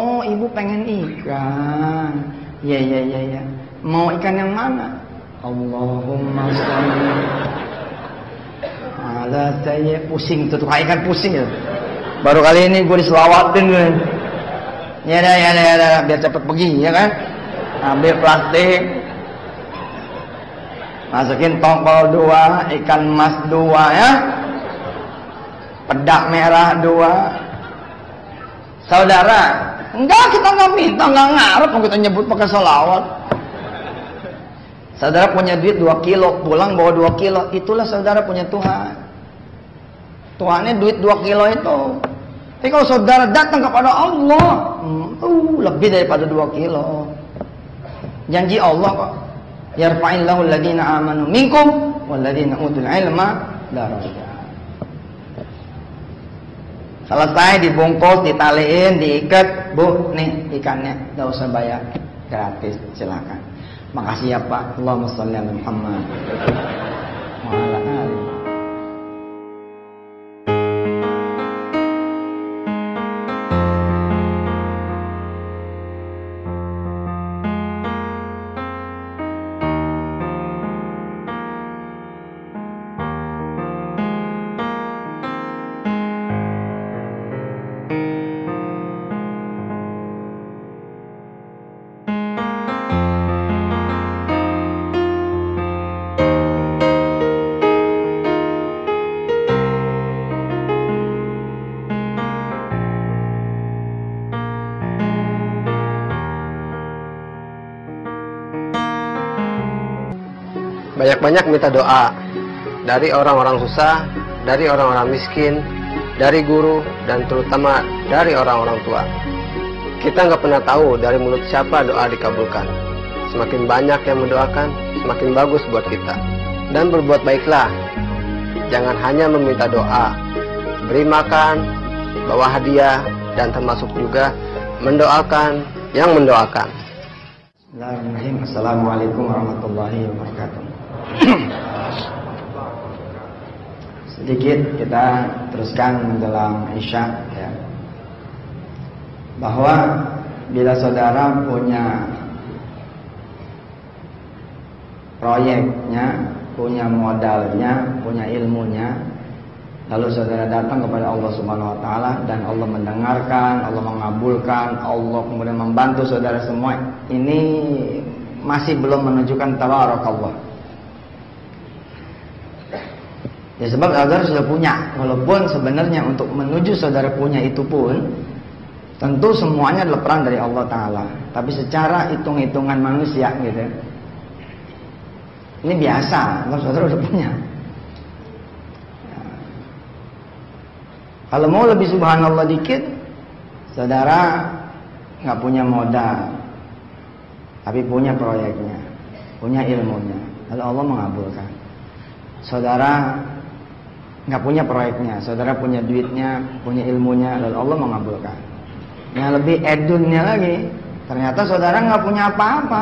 Oh, ibu pengen ikan. Ya. Mau ikan yang mana? Allahumma sholli ala sayyid. Pusing tuh ikan pusing ya. Baru kali ini gue diselawatin gue. Ya biar cepet pergi ya kan. Ambil plastik, masukin tongkol 2, ikan emas 2 ya, pedak merah 2. Saudara, enggak, kita nggak minta, nggak ngarep, kita nyebut pakai sholawat. Saudara punya duit 2 kilo, pulang bawa 2 kilo, itulah saudara punya Tuhan. Tuhannya duit 2 kilo itu. Tapi kalau saudara datang kepada Allah, lebih daripada 2 kilo. Janji Allah kok. Yarfa'illahu alladhina amanu minkum walladhina utul ilma darajat. Selesai dibungkus, ditaliin, diikat, Bu, nih ikannya, enggak usah bayar, gratis, silakan. Makasih ya Pak. Allahumma shalli ala Muhammad wa ala ali. Banyak-banyak minta doa dari orang-orang susah, dari orang-orang miskin, dari guru, dan terutama dari orang-orang tua. Kita nggak pernah tahu dari mulut siapa doa dikabulkan. Semakin banyak yang mendoakan, semakin bagus buat kita. Dan berbuat baiklah. Jangan hanya meminta doa, beri makan, bawa hadiah, dan termasuk juga mendoakan yang mendoakan. Bismillahirrahmanirrahim. Assalamualaikum warahmatullahi wabarakatuh. Sedikit kita teruskan menjelang Isya ya. Bahwa bila saudara punya proyeknya, punya modalnya, punya ilmunya, lalu saudara datang kepada Allah Subhanahu wa taala dan Allah mendengarkan, Allah mengabulkan, Allah kemudian membantu saudara semua, ini masih belum menunjukkan tabarakallah. Ya sebab saudara sudah punya, walaupun sebenarnya untuk menuju saudara punya itu pun tentu semuanya adalah peran dari Allah Ta'ala. Tapi secara hitung-hitungan manusia gitu, ini biasa, kalau saudara sudah punya. Kalau mau lebih subhanallah dikit, saudara nggak punya modal, tapi punya proyeknya, punya ilmunya, lalu Allah mengabulkan. Saudara nggak punya proyeknya, saudara punya duitnya, punya ilmunya, lalu Allah mengabulkan. Yang lebih edunnya lagi, ternyata saudara nggak punya apa-apa,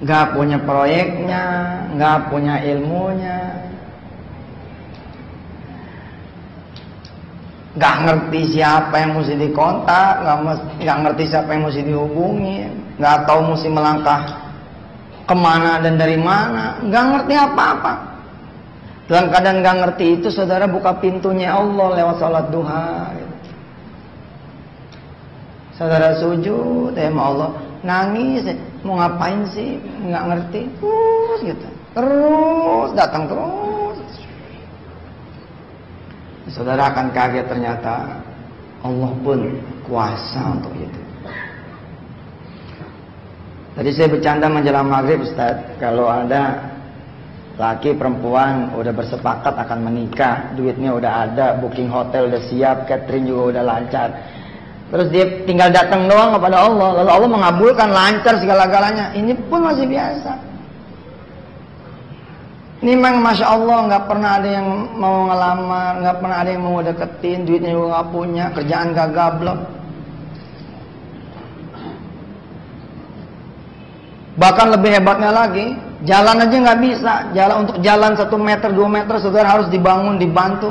nggak punya proyeknya, nggak punya ilmunya, nggak ngerti siapa yang mesti dikontak, nggak ngerti siapa yang mesti dihubungi, nggak tahu mesti melangkah kemana dan dari mana, nggak ngerti apa-apa. Dalam keadaan nggak ngerti itu, saudara buka pintunya Allah lewat salat duha. Saudara sujud, sama Allah, nangis, mau ngapain sih, nggak ngerti, terus gitu, terus datang terus. Saudara akan kaget ternyata Allah pun kuasa untuk itu. Tadi saya bercanda menjelang maghrib, Ustaz, kalau ada laki perempuan udah bersepakat akan menikah, duitnya udah ada, booking hotel udah siap, catering juga udah lancar, terus dia tinggal datang doang kepada Allah, lalu Allah mengabulkan lancar segala-galanya, ini pun masih biasa. Ini memang Masya Allah, nggak pernah ada yang mau ngelamar, nggak pernah ada yang mau deketin, duitnya juga nggak punya, kerjaan gak gablok. Bahkan lebih hebatnya lagi, jalan aja nggak bisa. Jalan, untuk jalan 1 meter 2 meter saudara harus dibangun, dibantu.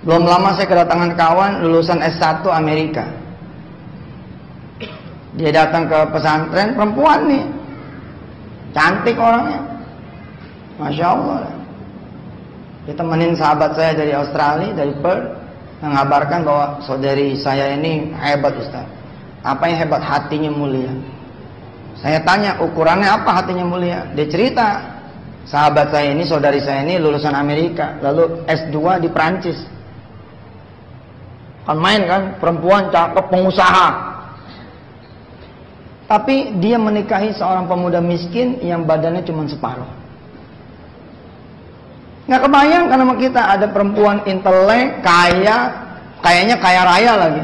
Belum lama saya kedatangan kawan lulusan S1 Amerika. Dia datang ke pesantren, perempuan nih, cantik orangnya, Masya Allah. Dia temenin sahabat saya dari Australia, dari Perth, mengabarkan bahwa saudari saya ini hebat Ustaz. Apa yang hebat? Hatinya mulia. Saya tanya, ukurannya apa hatinya mulia? Dia cerita, sahabat saya ini, saudari saya ini lulusan Amerika, lalu S2 di Prancis. Kan main kan, perempuan cakep, pengusaha. Tapi dia menikahi seorang pemuda miskin yang badannya cuma separuh. Nggak kebayang kan sama kita ada perempuan intelek, kaya, kayaknya kaya raya lagi.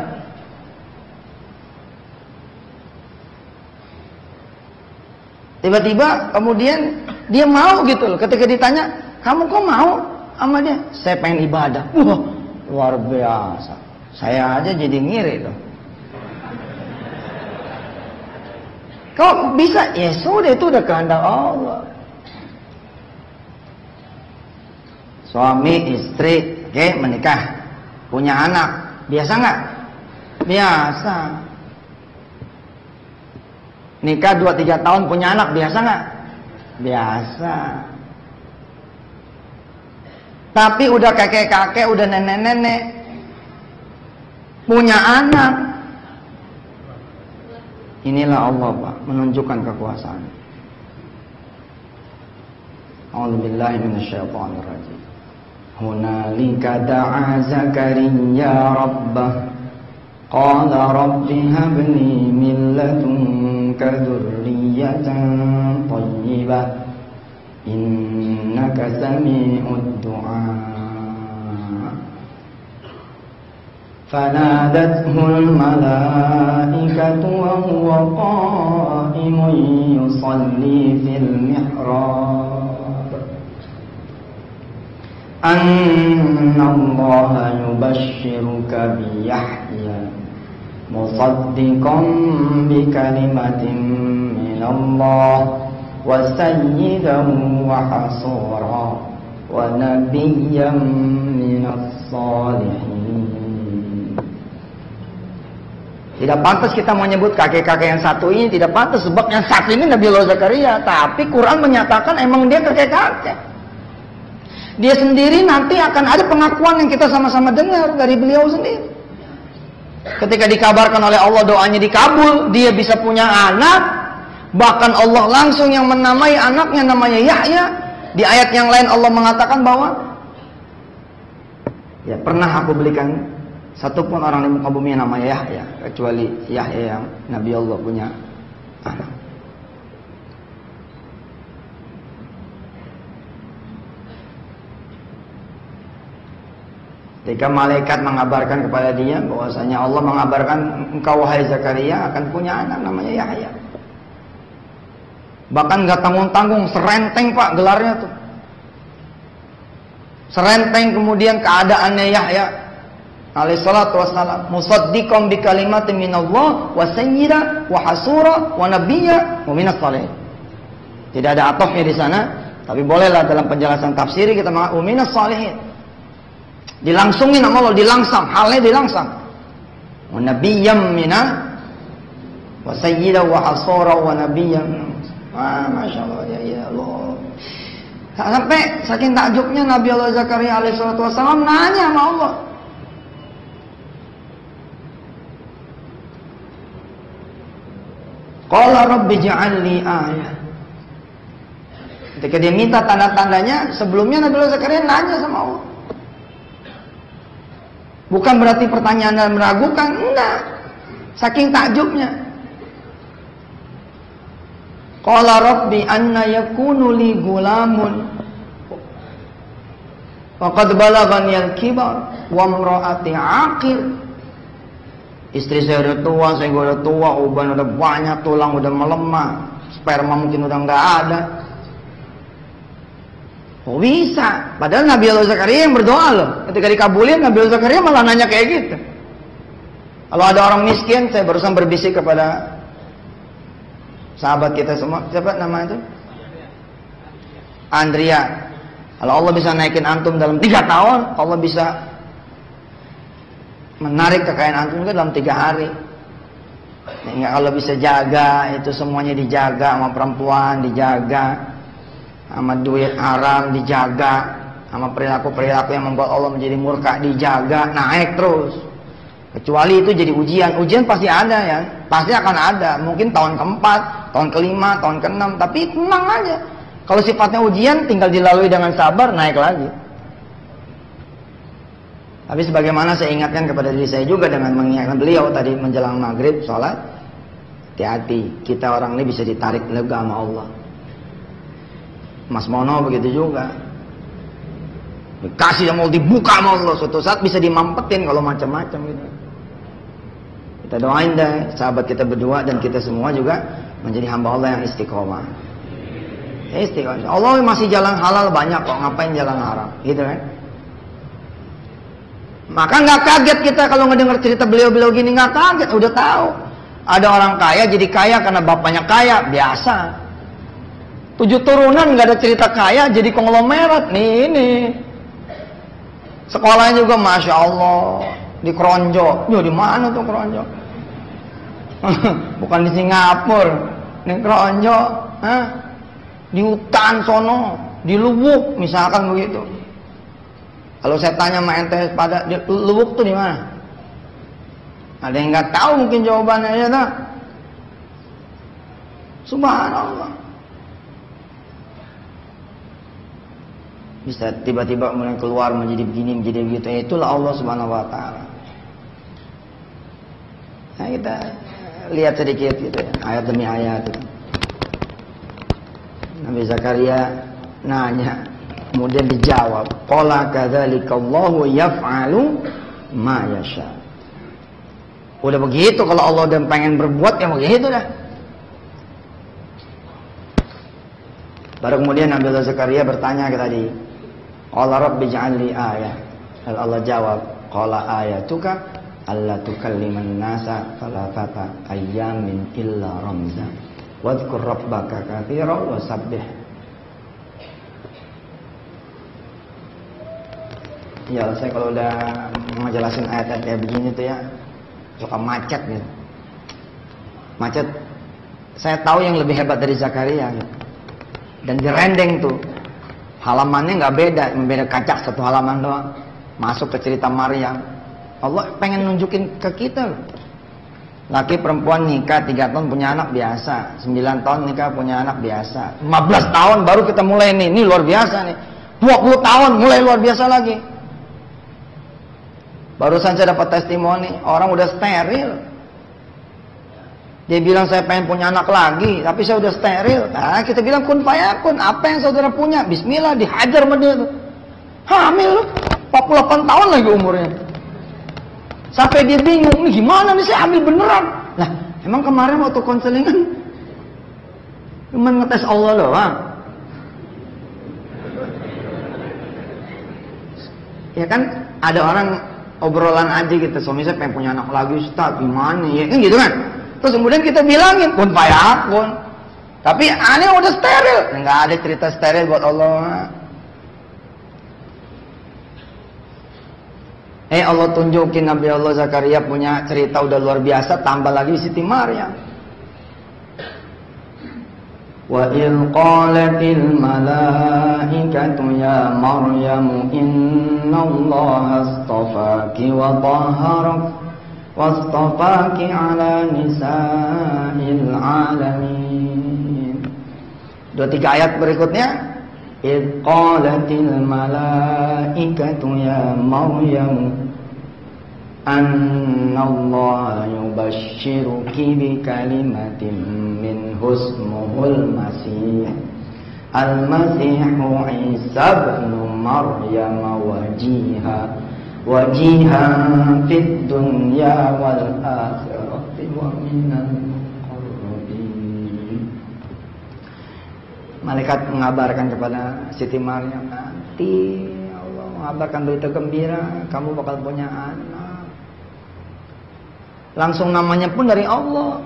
Tiba-tiba kemudian dia mau gitu loh. Ketika ditanya, kamu kok mau sama dia? Saya pengen ibadah. Wah, luar biasa. Saya aja jadi ngiri tuh. Kok bisa? Ya sudah, itu udah kehendak Allah. Suami, istri, oke, menikah, punya anak, biasa nggak? Biasa. Nikah 2-3 tahun punya anak, biasa nggak? Biasa. Tapi udah kakek-kakek, udah nenek-nenek, punya anak. Inilah Allah, Pak, menunjukkan kekuasaan. A'udzubillahi minasyaitonir rajim. Hunalika da'a Zakariya rabbah qala rabbi habli min ladunka dzurriyyatan thayyibah innaka sami'ud du'a. فنادته الملائكة وهو قائم يصلي في المحراب أن الله يبشرك بيحيى مصدقا بكلمة من الله وسيدا وحصورا ونبيا من الصالحين. Tidak pantas kita menyebut kakek-kakek yang satu ini, tidak pantas, sebab yang satu ini Nabi Allah Zakaria. Tapi Quran menyatakan emang dia kakek-kakek. Dia sendiri nanti akan ada pengakuan yang kita sama-sama dengar dari beliau sendiri. Ketika dikabarkan oleh Allah doanya dikabul, dia bisa punya anak. Bahkan Allah langsung yang menamai anaknya namanya Yahya. Di ayat yang lain Allah mengatakan bahwa ya pernah aku belikan satupun orang di muka bumi yang namanya Yahya, kecuali Yahya yang Nabi Allah punya anak. Ketika malaikat mengabarkan kepada dia bahwasanya Allah mengabarkan engkau wahai Zakaria akan punya anak namanya Yahya. Bahkan nggak tanggung-tanggung, serenteng Pak gelarnya tuh. Serenteng kemudian keadaannya Yahya alaihi salatu wassalam, musaddiqan bi kalimatin minallah wa sayyida wa hasura wa nabiyya wa minas salihin. Tidak ada atofnya di sana, tapi bolehlah dalam penjelasan tafsir kita mengatakan wa minas salihin. Dilangsungin sama Allah, dilangsam, halnya dilangsam. Wa nabiyyam mina wa sayyida wa hasura wa nabiyya. Masya Allah, ya Allah. Sampai saking takjubnya Nabi Allah Zakaria alaihi salatu wassalam nanya sama Allah, qala rabbi ja'alni ayah. Ketika dia minta tanda-tandanya, sebelumnya Nabi Allah Zakaria nanya sama Allah. Bukan berarti pertanyaan dan meragukan, enggak. Saking takjubnya. Qala rabbi anna yakunu li gulamun wa qad balaghani al-kibar wa imra'ati aqir. Istri saya udah tua, saya udah tua, uban udah banyak, tulang udah melemah, sperma mungkin udah nggak ada. Kok bisa? Padahal Nabi Allah Zakaria yang berdoa loh. Ketika dikabulin, Nabi Allah Zakaria malah nanya kayak gitu. Kalau ada orang miskin, saya barusan berbisik kepada sahabat kita semua, siapa namanya itu? Andrea. Kalau Allah bisa naikin antum dalam 3 tahun, Allah bisa menarik kekayaan antum juga dalam 3 hari. Nggak, kalau bisa jaga itu semuanya dijaga, sama perempuan dijaga, sama duit haram dijaga, sama perilaku-perilaku yang membuat Allah menjadi murka dijaga, naik terus. Kecuali itu jadi ujian pasti ada ya, pasti akan ada. Mungkin tahun keempat, tahun kelima, tahun keenam, tapi tenang aja. Kalau sifatnya ujian tinggal dilalui dengan sabar, naik lagi. Tapi sebagaimana saya ingatkan kepada diri saya juga dengan mengingatkan beliau tadi menjelang maghrib sholat, hati-hati, kita orang ini bisa ditarik lega sama Allah. Mas Mono begitu juga, dikasih yang mau dibuka sama Allah, suatu saat bisa dimampetin kalau macam-macam gitu. Kita doain deh sahabat kita berdua dan kita semua juga menjadi hamba Allah yang istiqomah. Istiqomah. Allah masih jalan halal banyak kok, ngapain jalan haram, gitu kan? Maka nggak kaget kita kalau ngedengar cerita beliau-beliau gini, nggak kaget, udah tahu. Ada orang kaya jadi kaya karena bapaknya kaya, biasa. 7 turunan nggak ada cerita kaya jadi konglomerat, nih ini. Sekolahnya juga masya Allah di Kronjo, yo di mana tuh Kronjo? Bukan di Singapura, di Kronjo, di hutan sono, di Lubuk misalkan begitu. Kalau saya tanya sama ente pada Lubuk tuh di mana? Ada yang nggak tahu mungkin jawabannya ya tak? Subhanallah. Bisa tiba-tiba mulai keluar menjadi begini, menjadi begitu. Itulah Allah Subhanahu wa taala. Nah, kita lihat sedikit gitu ya, ayat demi ayat itu. Nabi Zakaria nanya, kemudian dijawab, qala kadzalikallahu yaf'alu ma yasha. Udah begitu, kalau Allah udah pengen berbuat ya begitu dah. Baru kemudian Nabi Zakaria bertanya ke tadi, qala rabbi ij'alli ayah. Lalu Allah jawab, qala ayatuka alla tukalliman nasa thalathata ayyamin illa ramza wadhkur rabbaka katsiran wasabbih. Ya, saya kalau udah ngejelasin ayat-ayat kayak begini tuh ya suka macet gitu. Macet. Saya tahu yang lebih hebat dari Zakaria gitu. Dan direndeng tuh halamannya nggak beda, membeda kaca satu halaman doang. Masuk ke cerita Maryam. Allah pengen nunjukin ke kita loh. Laki perempuan nikah 3 tahun punya anak biasa, 9 tahun nikah punya anak biasa, 15 tahun baru kita mulai nih, ini luar biasa nih. 20 tahun mulai luar biasa lagi. Barusan saya dapat testimoni, orang udah steril. Dia bilang saya pengen punya anak lagi, tapi saya udah steril. Nah, kita bilang kun fayakun, apa yang saudara punya? Bismillah, dihajar sama dia tuh. Hamil, 48 tahun lagi umurnya. Sampai dia bingung, nih gimana nih saya hamil beneran? Lah, emang kemarin waktu konselingan cuma ngetes Allah doang. Ya kan, ada orang obrolan aja gitu, suami saya pengen punya anak lagi, Ustaz, gimana ya? Kan gitu kan? Terus kemudian kita bilangin, kun fayakun. Tapi aneh udah steril. Nggak ada cerita steril buat Allah. Allah tunjukin Nabi Allah Zakaria punya cerita udah luar biasa, tambah lagi Siti Maryam. Wa il qalatil malaikatu ya Maryam innallaha astafaki wa tahharak wastafaki ala nisa'il alamin. 2-3 ayat berikutnya, id qalatil malaikatu ya Maryam annallaha yubashshiruki bi kalimatin minhu ismuhul masih al-masihu Isa ibn Maryam wajihan fid dunya wal akhirati wa minal muqarrabin. Malaikat mengabarkan kepada Siti Maryam, nanti Allah mengabarkan berita gembira, kamu bakal punya anak. Langsung namanya pun dari Allah.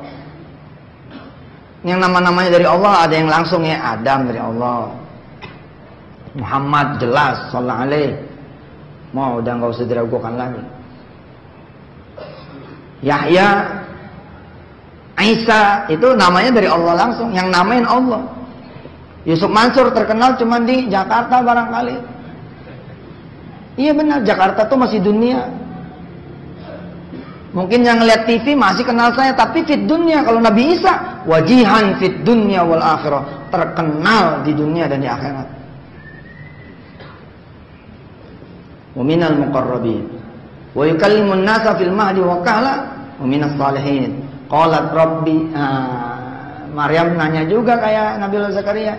Yang nama-namanya dari Allah ada yang langsung ya, Adam dari Allah, Muhammad jelas sallallahu alaihi. Mau udah nggak usah diragukan lagi. Yahya, Isa, itu namanya dari Allah langsung, yang namain Allah. Yusuf Mansur terkenal cuma di Jakarta barangkali. Iya benar, Jakarta tuh masih dunia. Mungkin yang lihat TV masih kenal saya, tapi fit dunia. Kalau Nabi Isa, wajihan fit dunia wal akhirah, terkenal di dunia dan di akhirat. Wa minal muqarrabin wa yukallimun nasa fil mahdi wa kahla wa minas salihin. Qalat rabbi, Maryam nanya juga kayak Nabi Zakaria.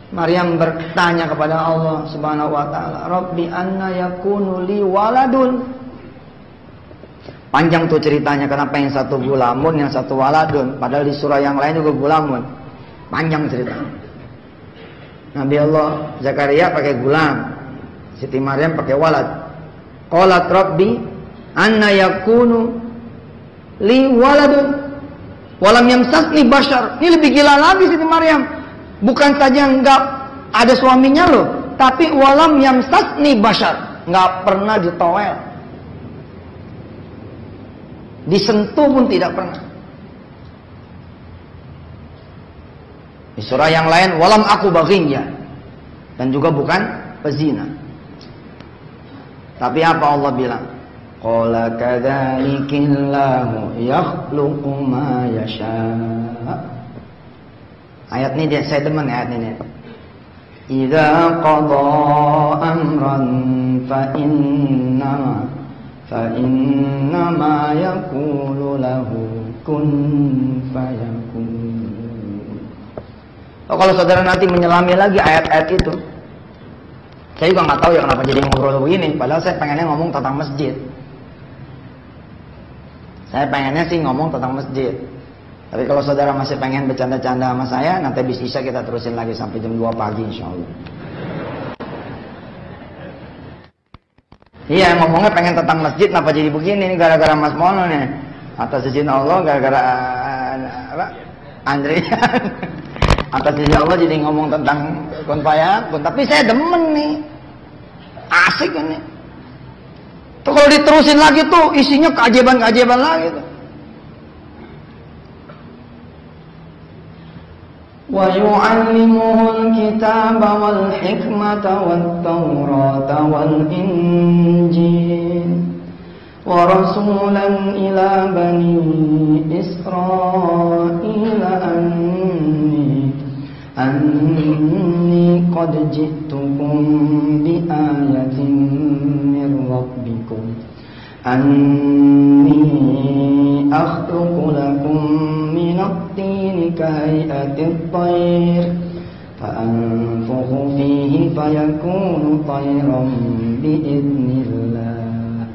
Maryam bertanya kepada Allah Subhanahu wa taala, Rabbi anna yakunu li waladun. Panjang tuh ceritanya, kenapa yang satu gulamun, yang satu waladun, padahal di surah yang lain juga gulamun. Panjang ceritanya. Nabi Allah Zakaria pakai gulam, Siti Maryam pakai walad. Qalat rabbi anna yakunu li waladun walam yamsasni bashar. Ini lebih gila lagi Siti Maryam. Bukan saja enggak ada suaminya loh, tapi walam yamsasni bashar, enggak pernah ditowel, disentuh pun tidak pernah. Di surah yang lain walam aku baghiyya, dan juga bukan pezina. Tapi apa Allah bilang? Qala kadzalikillahu yakhluqu ma yasha'. Ayat ini saya demen ayat ini. Idza qada amran fa innama yaqulu lahu kun fayakun. Kalau saudara nanti menyelami lagi ayat-ayat itu, saya juga nggak tahu ya kenapa jadi ngobrol begini. Padahal saya pengennya ngomong tentang masjid. Saya pengennya sih ngomong tentang masjid. Tapi kalau saudara masih pengen bercanda-canda sama saya, nanti habis isya kita terusin lagi sampai jam 2 pagi insya Allah. Iya, ngomongnya pengen tentang masjid, kenapa jadi begini? Ini gara-gara Mas Mono nih. Atas izin Allah, gara-gara Andrian. Atas izin Allah jadi ngomong tentang kun fayakun. Tapi saya demen nih, asik kan nih. Tuh kalau diterusin lagi tuh isinya keajaiban-keajaiban lagi tuh. Wa yu'allimuhul kitaba wal hikmata wat tawrata wal injil wa rasulan ila bani Israila anni qad ji'tukum bi ayatin min rabbikum anni akhluqu lakum min at-tini kahay'ati at-tayr fa'anfukhu fihi fayakunu tayran bi'idnillah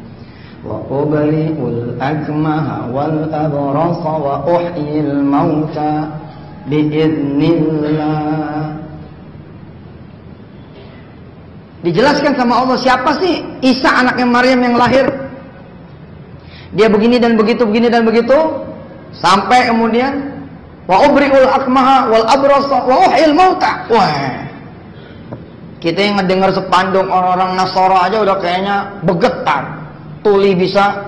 wa ubri'ul akmaha wal abrasa wa uhyil mauta bi'idnillah. Dijelaskan sama Allah siapa sih Isa anaknya Maryam yang lahir. Dia begini dan begitu, begini dan begitu, sampai kemudian wa ubri'ul akmaha wal abrasa wa uhyil mauta. Wah, kita yang ngedengar sepandung orang-orang Nasara aja udah kayaknya bergetar. Tuli bisa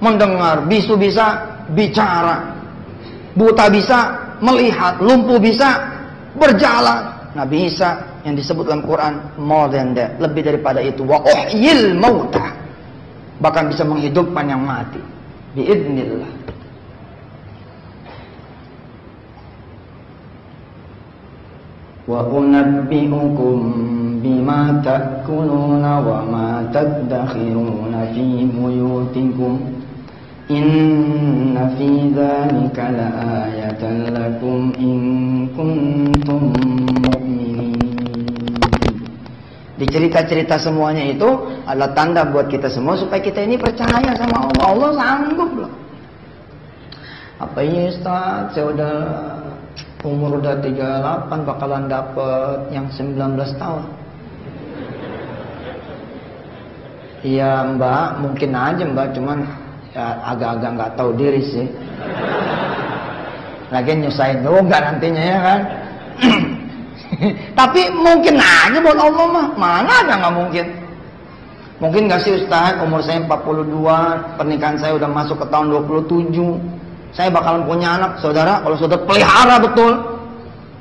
mendengar, bisu bisa bicara, buta bisa melihat, lumpuh bisa berjalan. Nabi Isa yang disebut dalam Quran more than that, lebih daripada itu. Wa uhyil mauta, bahkan bisa menghidupkan yang mati biidznillah. Wa unabbi'ukum bima ta'kuluna wa ma tadakhiruna fi buyutikum inna fi dzalika laayatan lakum in kuntum mu'minin. Di cerita-cerita semuanya itu adalah tanda buat kita semua supaya kita ini percaya sama Allah. Allah sanggup loh. Apa ini Ustaz? Saya udah umur udah 38 bakalan dapet yang 19 tahun. Iya Mbak, mungkin aja Mbak, cuman ya, agak-agak nggak tahu diri sih. Lagian nyusahin juga nantinya ya kan. Tapi mungkin aja buat Allah mah, mana ada nggak mungkin. Mungkin gak sih Ustaz, umur saya 42, pernikahan saya udah masuk ke tahun 27, saya bakalan punya anak. Saudara, kalau saudara pelihara betul,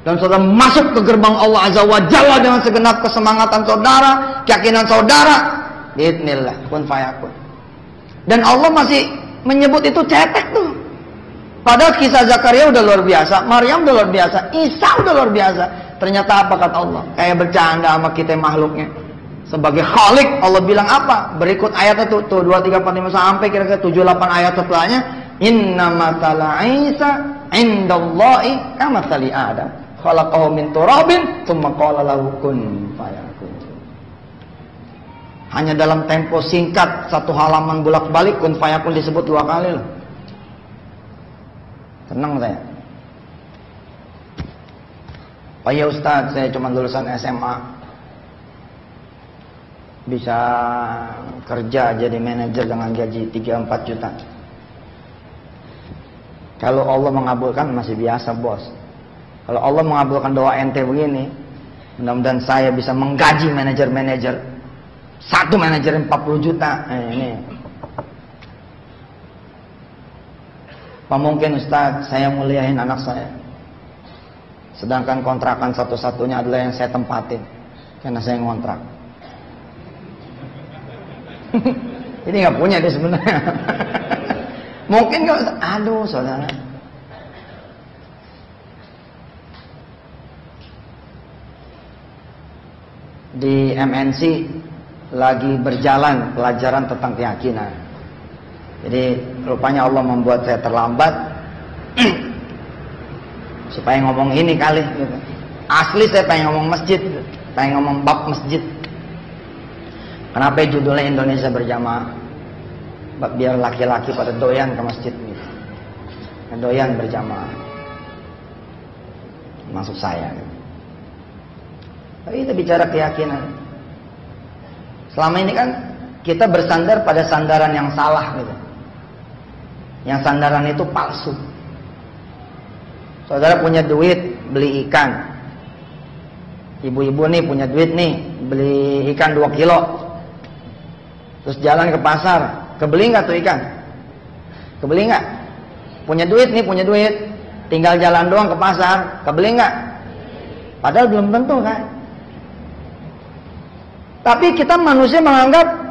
dan saudara masuk ke gerbang Allah Azza wa Jalla dengan segenap kesemangatan saudara, keyakinan saudara, bismillah, kun fayakun. Dan Allah masih menyebut itu cetek tuh. Padahal kisah Zakaria udah luar biasa, Maryam udah luar biasa, Isa udah luar biasa. Ternyata apa kata Allah? Kayak bercanda sama kita makhluknya. Sebagai Khalik, Allah bilang apa? Berikut ayatnya tuh 2, 3, 4, 5 sampai kira-kira 7, 8 ayat setelahnya. Inna matala Isa indallahi kamathali Adam. Khalaqahu min turabin tsumma qala lahu kun fayakun. Hanya dalam tempo singkat, 1 halaman bolak-balik kun fayakun disebut 2 kali loh. Tenang saya. Oh ya Ustaz, saya cuma lulusan SMA. Bisa kerja jadi manajer dengan gaji 3-4 juta. Kalau Allah mengabulkan masih biasa bos. Kalau Allah mengabulkan doa ente begini, mudah-mudahan saya bisa menggaji manajer-manajer. 1 manajer 40 juta. Ini. Apa mungkin Ustaz saya muliain anak saya, sedangkan kontrakan satu-satunya adalah yang saya tempatin karena saya ngontrak. Ini nggak punya dia sebenarnya. Mungkin nggak, aduh saudara. Di MNC lagi berjalan pelajaran tentang keyakinan. Jadi rupanya Allah membuat saya terlambat supaya ngomong ini kali gitu. Asli saya pengen ngomong masjid, pengen ngomong bab masjid. Kenapa judulnya Indonesia Berjamaah? Biar laki-laki pada doyan ke masjid gitu. Doyan berjamaah. Maksud saya gitu. Tapi kita bicara keyakinan. Selama ini kan kita bersandar pada sandaran yang salah gitu. Yang sandaran itu palsu. Saudara punya duit beli ikan. Ibu-ibu nih punya duit nih beli ikan 2 kilo. Terus jalan ke pasar, kebeli nggak tuh ikan? Kebeli nggak? Punya duit nih, punya duit. Tinggal jalan doang ke pasar, kebeli nggak? Padahal belum tentu kan. Tapi kita manusia menganggap